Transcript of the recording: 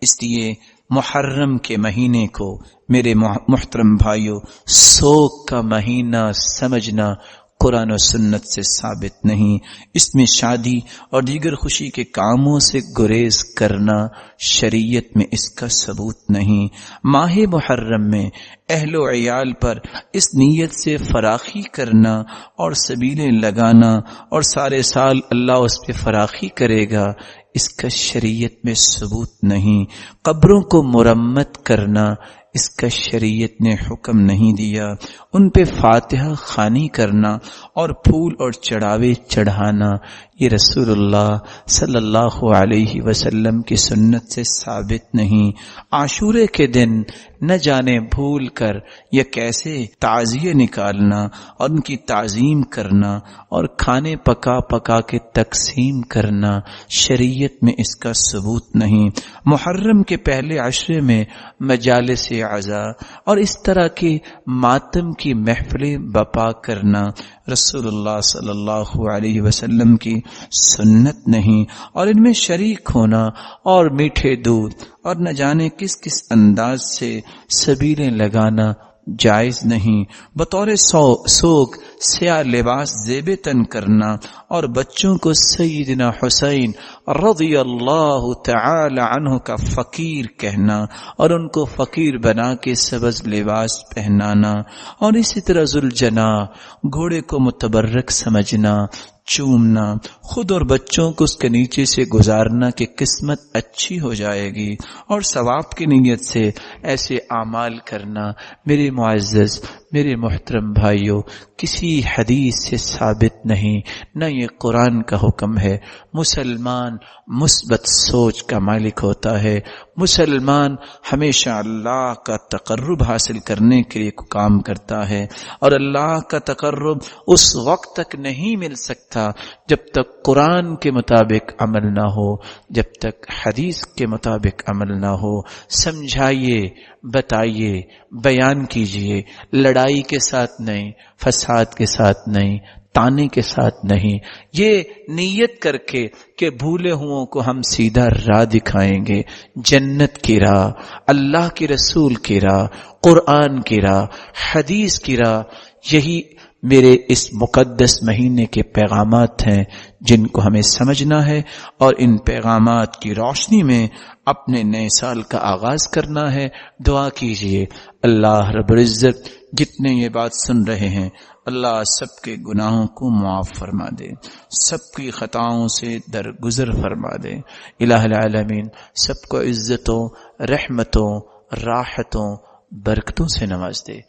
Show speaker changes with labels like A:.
A: اس لیے محرم کے مہینے کو میرے محترم بھائیوں سوگ کا مہینہ سمجھنا قرآن و سنت سے ثابت نہیں. اس میں شادی اور دیگر خوشی کے کاموں سے گریز کرنا شریعت میں اس کا ثبوت نہیں. ماہ محرم میں اہل و عیال پر اس نیت سے فراخی کرنا اور سبیلیں لگانا اور سارے سال اللہ اس پہ فراخی کرے گا، اس کا شریعت میں ثبوت نہیں. قبروں کو مرمت کرنا اس کا شریعت نے حکم نہیں دیا. ان پہ فاتحہ خوانی کرنا اور پھول اور چڑھاوے چڑھانا یہ رسول اللہ صلی اللہ علیہ وسلم کی سنت سے ثابت نہیں. عاشورے کے دن نہ جانے بھول کر یا کیسے تعزیے نکالنا اور ان کی تعظیم کرنا اور کھانے پکا پکا کے تقسیم کرنا شریعت میں اس کا ثبوت نہیں. محرم کے پہلے عشرے میں مجالس عزا اور اس طرح کے ماتم کی محفلیں بپا کرنا رسول اللہ صلی اللہ علیہ وسلم کی سنت نہیں. اور ان میں شریک ہونا اور میٹھے دودھ اور نہ جانے کس کس انداز سے سبیلیں لگانا جائز نہیں. بطور سوگ سیاہ لباس زیب تن کرنا اور بچوں کو سیدنا حسین رضی اللہ تعالی عنہ کا فقیر کہنا اور ان کو فقیر بنا کے سبز لباس پہنانا اور اسی طرح ذوالجناح گھوڑے کو متبرک سمجھنا، چومنا، خود اور بچوں کو اس کے نیچے سے گزارنا کہ قسمت اچھی ہو جائے گی اور ثواب کی نیت سے ایسے اعمال کرنا میرے معزز میرے محترم بھائیوں کسی حدیث سے ثابت نہیں، نہ یہ قرآن کا حکم ہے. مسلمان مثبت سوچ کا مالک ہوتا ہے. مسلمان ہمیشہ اللہ کا تقرب حاصل کرنے کے لیے کام کرتا ہے اور اللہ کا تقرب اس وقت تک نہیں مل سکتا جب تک قرآن کے مطابق عمل نہ ہو، جب تک حدیث کے مطابق عمل نہ ہو. سمجھائیے، بتائیے، بیان کیجئے، لڑائی کے ساتھ نہیں، فساد کے ساتھ نہیں، تانے کے ساتھ نہیں، یہ نیت کر کے کہ بھولے ہوں کو ہم سیدھا راہ دکھائیں گے، جنت کی راہ، اللہ کے رسول کی راہ، قرآن کی راہ، حدیث کی راہ. یہی میرے اس مقدس مہینے کے پیغامات ہیں جن کو ہمیں سمجھنا ہے اور ان پیغامات کی روشنی میں اپنے نئے سال کا آغاز کرنا ہے. دعا کیجئے اللہ رب العزت جتنے یہ بات سن رہے ہیں اللہ سب کے گناہوں کو معاف فرما دے، سب کی خطاؤں سے درگزر فرما دے. الہ العالمین سب کو عزتوں، رحمتوں، راحتوں، برکتوں سے نواز دے.